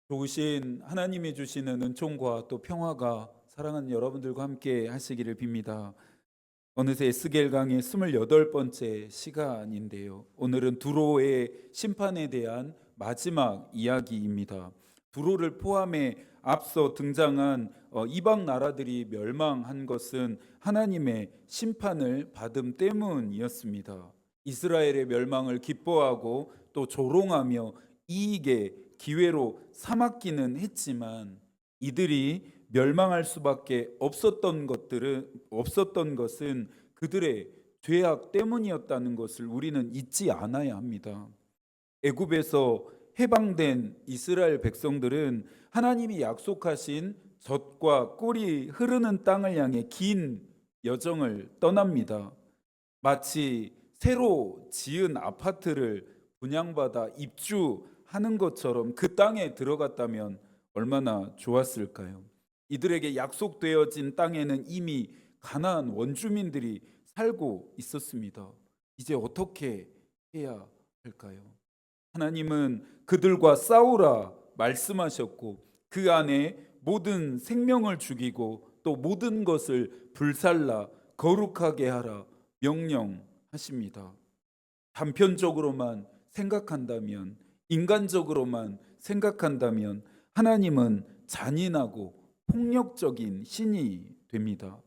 좋으신 하나님이 주시는 은총과 또 평화가 사랑하는 여러분들과 함께 하시기를 빕니다. 어느새 에스겔 강의 28번째 시간인데요. 오늘은 두로의 심판에 대한 마지막 이야기입니다. 두로를 포함해 앞서 등장한 이방 나라들이 멸망한 것은 하나님의 심판을 받음 때문이었습니다. 이스라엘의 멸망을 기뻐하고 또 조롱하며 이익의 기회로 삼았기는 했지만 이들이 멸망할 수밖에 없었던 것은 그들의 죄악 때문이었다는 것을 우리는 잊지 않아야 합니다. 애굽에서 해방된 이스라엘 백성들은 하나님이 약속하신 젖과 꿀이 흐르는 땅을 향해 긴 여정을 떠납니다. 마치 새로 지은 아파트를 분양받아 입주하는 것처럼 그 땅에 들어갔다면 얼마나 좋았을까요? 이들에게 약속되어진 땅에는 이미 가나안 원주민들이 살고 있었습니다. 이제 어떻게 해야 할까요? 하나님은 그들과 싸우라 말씀하셨고 그 안에 모든 생명을 죽이고 또 모든 것을 불살라 거룩하게 하라 명령하십니다. 단편적으로만 생각한다면, 인간적으로만 생각한다면 하나님은 잔인하고 폭력적인 신이 됩니다.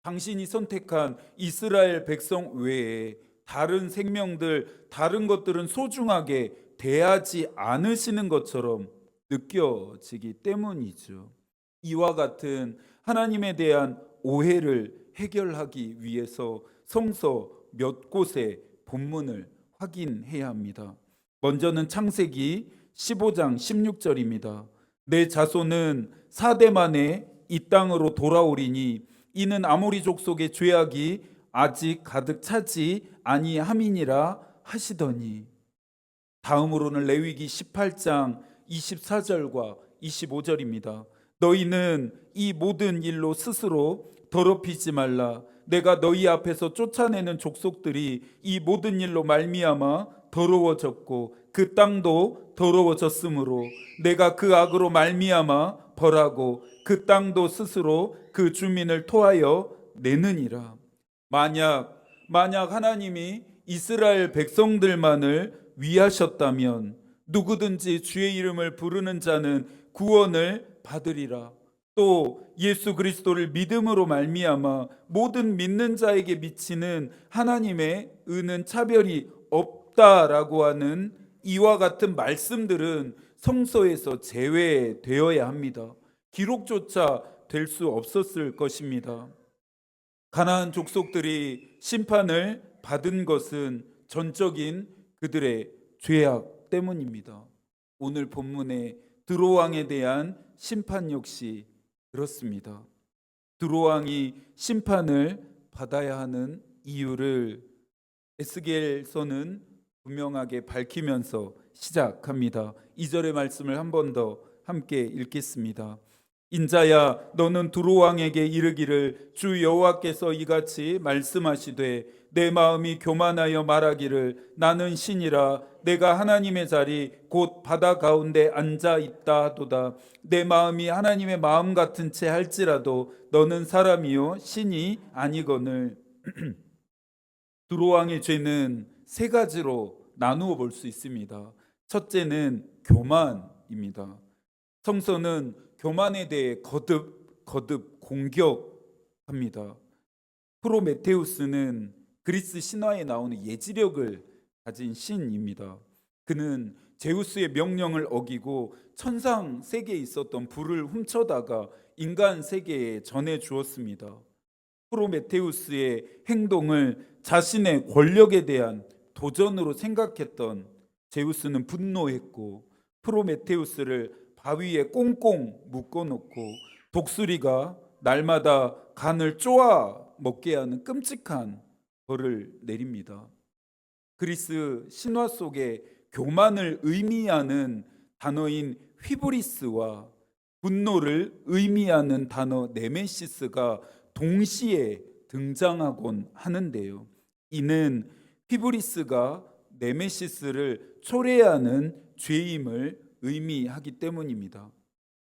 당신이 선택한 이스라엘 백성 외에 다른 생명들, 다른 것들은 소중하게 대하지 않으시는 것처럼 느껴지기 때문이죠. 이와 같은 하나님에 대한 오해를 해결하기 위해서 성서 몇 곳의 본문을 확인해야 합니다. 먼저는 창세기 15장 16절입니다. 내 자손은 4대 만에 이 땅으로 돌아오리니 이는 아모리 족속의 죄악이 아직 가득 차지 아니함이니라 하시더니, 다음으로는 레위기 18장 24절과 25절입니다. 너희는 이 모든 일로 스스로 더럽히지 말라. 내가 너희 앞에서 쫓아내는 족속들이 이 모든 일로 말미암아 더러워졌고 그 땅도 더러워졌으므로 내가 그 악으로 말미암아 벌하고 그 땅도 스스로 그 주민을 토하여 내느니라. 만약 하나님이 이스라엘 백성들만을 위하셨다면 누구든지 주의 이름을 부르는 자는 구원을 받으리라. 또 예수 그리스도를 믿음으로 말미암아 모든 믿는 자에게 미치는 하나님의 은은 차별이 없다라고 하는 이와 같은 말씀들은 성서에서 제외되어야 합니다. 기록조차 될 수 없었을 것입니다. 가나안 족속들이 심판을 받은 것은 전적인 그들의 죄악 때문입니다. 오늘 본문의 드로 왕에 대한 심판 역시 그렇습니다. 드로 왕이 심판을 받아야 하는 이유를 에스겔서는 분명하게 밝히면서 시작합니다. 2절의 말씀을 한 번 더 함께 읽겠습니다. 인자야 너는 두로 왕에게 이르기를 주 여호와께서 이같이 말씀하시되 내 마음이 교만하여 말하기를 나는 신이라 내가 하나님의 자리 곧 바다 가운데 앉아 있다 하도다. 내 마음이 하나님의 마음 같은 채 할지라도 너는 사람이요 신이 아니거늘. 두로 왕의 죄는 세 가지로 나누어 볼 수 있습니다. 첫째는 교만입니다. 성서는 교만에 대해 거듭 공격합니다. 프로메테우스는 그리스 신화에 나오는 예지력을 가진 신입니다. 그는 제우스의 명령을 어기고 천상 세계에 있었던 불을 훔쳐다가 인간 세계에 전해 주었습니다. 프로메테우스의 행동을 자신의 권력에 대한 도전으로 생각했던 제우스는 분노했고 프로메테우스를 바위에 꽁꽁 묶어놓고 독수리가 날마다 간을 쪼아 먹게 하는 끔찍한 벌을 내립니다. 그리스 신화 속에 교만을 의미하는 단어인 휘브리스와 분노를 의미하는 단어 네메시스가 동시에 등장하곤 하는데요. 이는 휘브리스가 네메시스를 초래하는 죄임을 의미하기 때문입니다.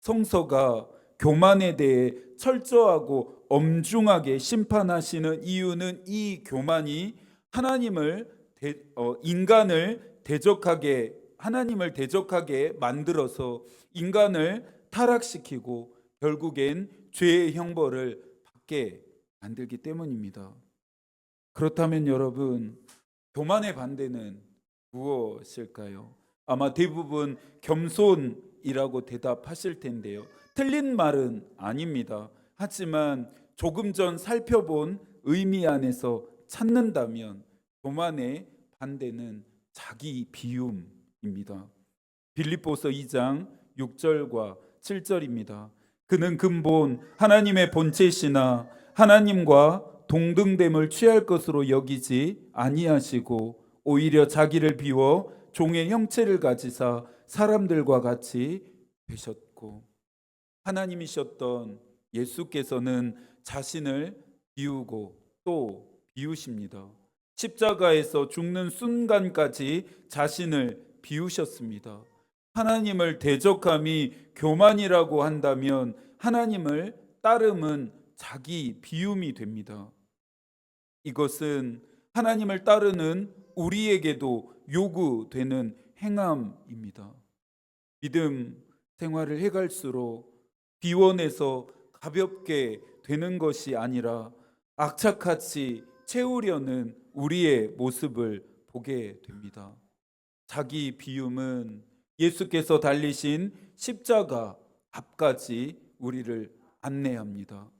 성서가 교만에 대해 철저하고 엄중하게 심판하시는 이유는 이 교만이 하나님을 대적하게 만들어서 인간을 타락시키고 결국엔 죄의 형벌을 받게 만들기 때문입니다. 그렇다면 여러분, 교만의 반대는 무엇일까요? 아마 대부분 겸손이라고 대답하실 텐데요. 틀린 말은 아닙니다. 하지만 조금 전 살펴본 의미 안에서 찾는다면 교만의 반대는 자기 비움입니다. 빌립보서 2장 6절과 7절입니다. 그는 근본 하나님의 본체시나 하나님과 동등됨을 취할 것으로 여기지 아니하시고 오히려 자기를 비워 종의 형체를 가지사 사람들과 같이 되셨고, 하나님이셨던 예수께서는 자신을 비우고 또 비우십니다. 십자가에서 죽는 순간까지 자신을 비우셨습니다. 하나님을 대적함이 교만이라고 한다면 하나님을 따름은 자기 비움이 됩니다. 이것은 하나님을 따르는 우리에게도 요구되는 행함입니다. 믿음 생활을 해갈수록 비원해서 가볍게 되는 것이 아니라 악착같이 채우려는 우리의 모습을 보게 됩니다. 자기 비움은 예수께서 달리신 십자가 앞까지 우리를 안내합니다.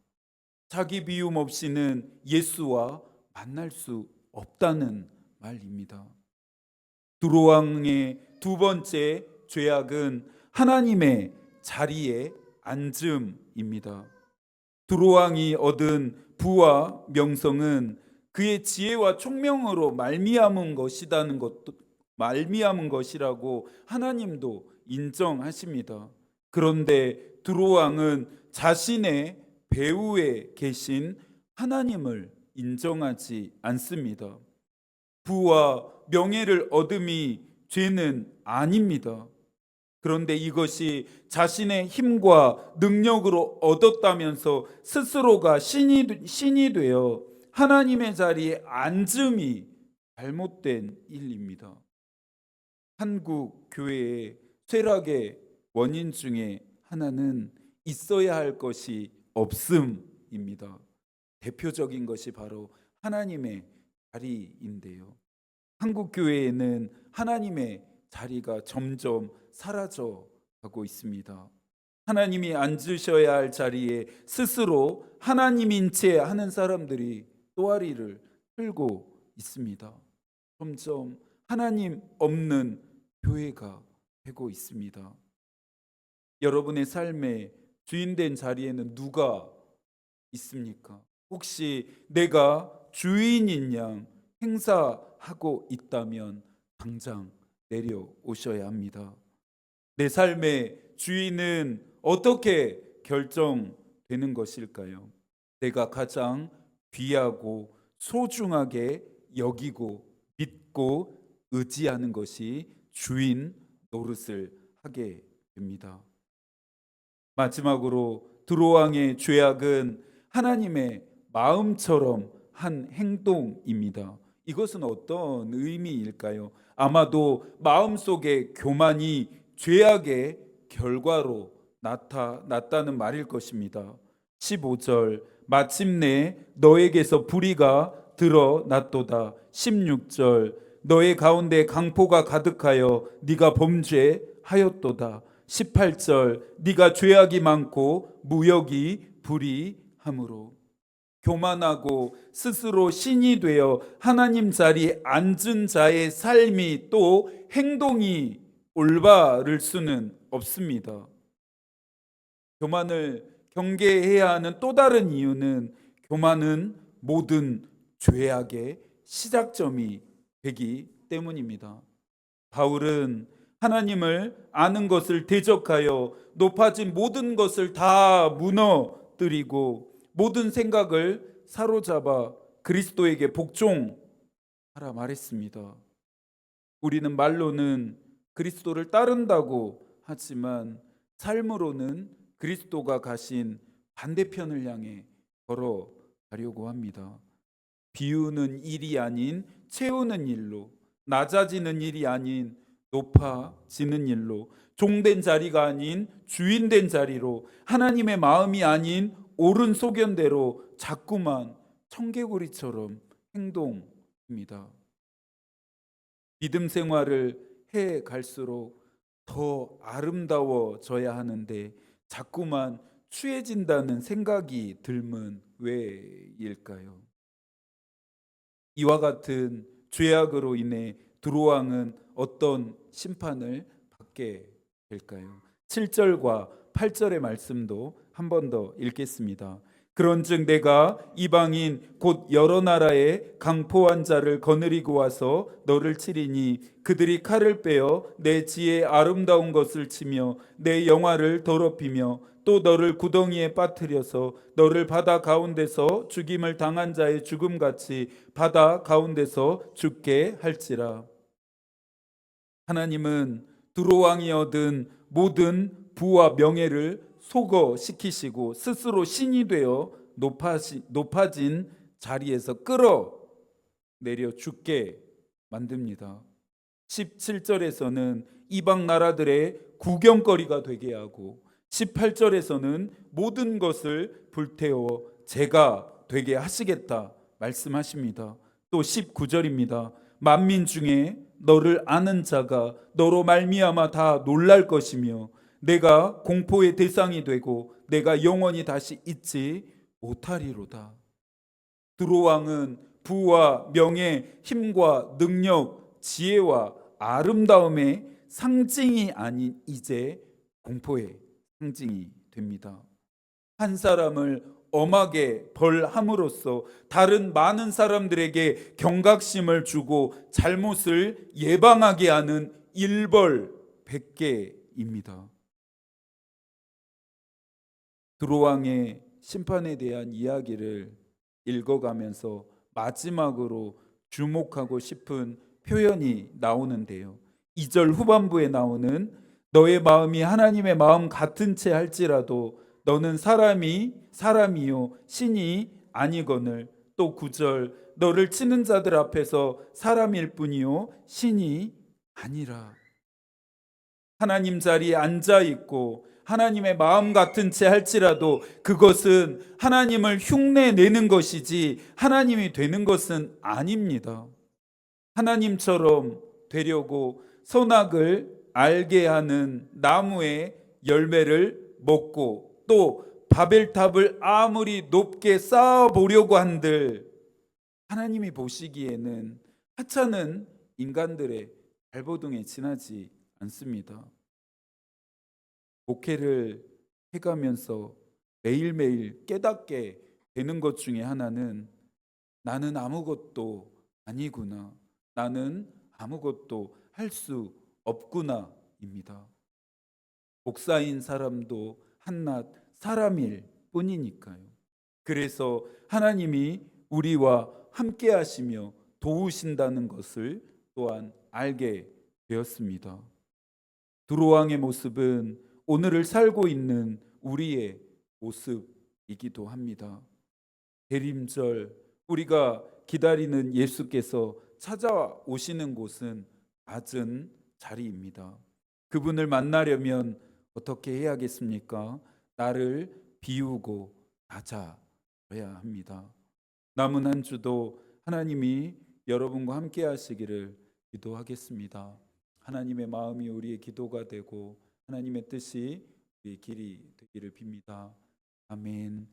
자기 비움 없이는 예수와 만날 수 없다는 말입니다. 두로왕의 두 번째 죄악은 하나님의 자리에 앉음입니다. 두로왕이 얻은 부와 명성은 그의 지혜와 총명으로 말미암은 것이라고 하나님도 인정하십니다. 그런데 두로왕은 자신의 배후에 계신 하나님을 인정하지 않습니다. 부와 명예를 얻음이 죄는 아닙니다. 그런데 이것이 자신의 힘과 능력으로 얻었다면서 스스로가 신이 되어 하나님의 자리에 앉음이 잘못된 일입니다. 한국 교회의 쇠락의 원인 중에 하나는 있어야 할 것이 없음입니다. 대표적인 것이 바로 하나님의 자리인데요. 한국 교회에는 하나님의 자리가 점점 사라져 가고 있습니다. 하나님이 앉으셔야 할 자리에 스스로 하나님인 채 하는 사람들이 또아리를 틀고 있습니다. 점점 하나님 없는 교회가 되고 있습니다. 여러분의 삶의 주인된 자리에는 누가 있습니까? 혹시 내가 주인인 양 행사하고 있다면 당장 내려오셔야 합니다. 내 삶의 주인은 어떻게 결정되는 것일까요? 내가 가장 귀하고 소중하게 여기고 믿고 의지하는 것이 주인 노릇을 하게 됩니다. 마지막으로 두로왕의 죄악은 하나님의 마음처럼 한 행동입니다. 이것은 어떤 의미일까요? 아마도 마음속의 교만이 죄악의 결과로 나타났다는 말일 것입니다. 15절 마침내 너에게서 불의가 드러났도다. 16절 너의 가운데 강포가 가득하여 네가 범죄하였도다. 18절 네가 죄악이 많고 무역이 불의함으로. 교만하고 스스로 신이 되어 하나님 자리에 앉은 자의 삶이 또 행동이 올바를 수는 없습니다. 교만을 경계해야 하는 또 다른 이유는 교만은 모든 죄악의 시작점이 되기 때문입니다. 바울은 하나님을 아는 것을 대적하여 높아진 모든 것을 다 무너뜨리고 모든 생각을 사로잡아 그리스도에게 복종하라 말했습니다. 우리는 말로는 그리스도를 따른다고 하지만 삶으로는 그리스도가 가신 반대편을 향해 걸어가려고 합니다. 비우는 일이 아닌 채우는 일로, 낮아지는 일이 아닌 높아지는 일로, 종된 자리가 아닌 주인된 자리로, 하나님의 마음이 아닌 옳은 소견대로 자꾸만 청개구리처럼 행동합니다. 믿음 생활을 해 갈수록 더 아름다워져야 하는데 자꾸만 추해진다는 생각이 들면 왜일까요? 이와 같은 죄악으로 인해 두로왕은 어떤 심판을 받게 될까요? 7절과 8절의 말씀도 한 번 더 읽겠습니다. 그런즉 내가 이방인 곧 여러 나라의 강포한 자를 거느리고 와서 너를 치리니 그들이 칼을 빼어 내 지혜의 아름다운 것을 치며 내 영화를 더럽히며 또 너를 구덩이에 빠뜨려서 너를 바다 가운데서 죽임을 당한 자의 죽음같이 바다 가운데서 죽게 할지라. 하나님은 두로왕이 얻은 모든 부와 명예를 소거시키시고 스스로 신이 되어 높아진 자리에서 끌어내려 죽게 만듭니다. 17절에서는 이방 나라들의 구경거리가 되게 하고 18절에서는 모든 것을 불태워 제가 되게 하시겠다 말씀하십니다. 또 19절입니다. 만민 중에 너를 아는 자가 너로 말미암아 다 놀랄 것이며 내가 공포의 대상이 되고 내가 영원히 다시 잊지 못하리로다. 두로왕은 부와 명예, 힘과 능력, 지혜와 아름다움의 상징이 아닌 이제 공포의 상징이 됩니다. 한 사람을 엄하게 벌함으로써 다른 많은 사람들에게 경각심을 주고 잘못을 예방하게 하는 일벌백계입니다. 두로왕의 심판에 대한 이야기를 읽어가면서 마지막으로 주목하고 싶은 표현이 나오는데요. 2절 후반부에 나오는 너의 마음이 하나님의 마음 같은 채 할지라도 너는 사람이요 신이 아니거늘. 또 9절 너를 치는 자들 앞에서 사람일 뿐이요 신이 아니라. 하나님 자리에 앉아 있고 하나님의 마음 같은 채 할지라도 그것은 하나님을 흉내내는 것이지 하나님이 되는 것은 아닙니다. 하나님처럼 되려고 선악을 알게 하는 나무의 열매를 먹고 또 바벨탑을 아무리 높게 쌓아보려고 한들 하나님이 보시기에는 하찮은 인간들의 발버둥에 지나지 않습니다. 목회를 해가면서 매일매일 깨닫게 되는 것 중에 하나는 나는 아무것도 아니구나. 나는 아무것도 할 수 없구나입니다. 목사인 사람도 한낱 사람일 뿐이니까요. 그래서 하나님이 우리와 함께 하시며 도우신다는 것을 또한 알게 되었습니다. 두로왕의 모습은 오늘을 살고 있는 우리의 모습이기도 합니다. 대림절 우리가 기다리는 예수께서 찾아오시는 곳은 낮은 자리입니다. 그분을 만나려면 어떻게 해야겠습니까? 나를 비우고 낮아져야 합니다. 남은 한 주도 하나님이 여러분과 함께 하시기를 기도하겠습니다. 하나님의 마음이 우리의 기도가 되고 하나님의 뜻이 우리의 길이 되기를 빕니다. 아멘.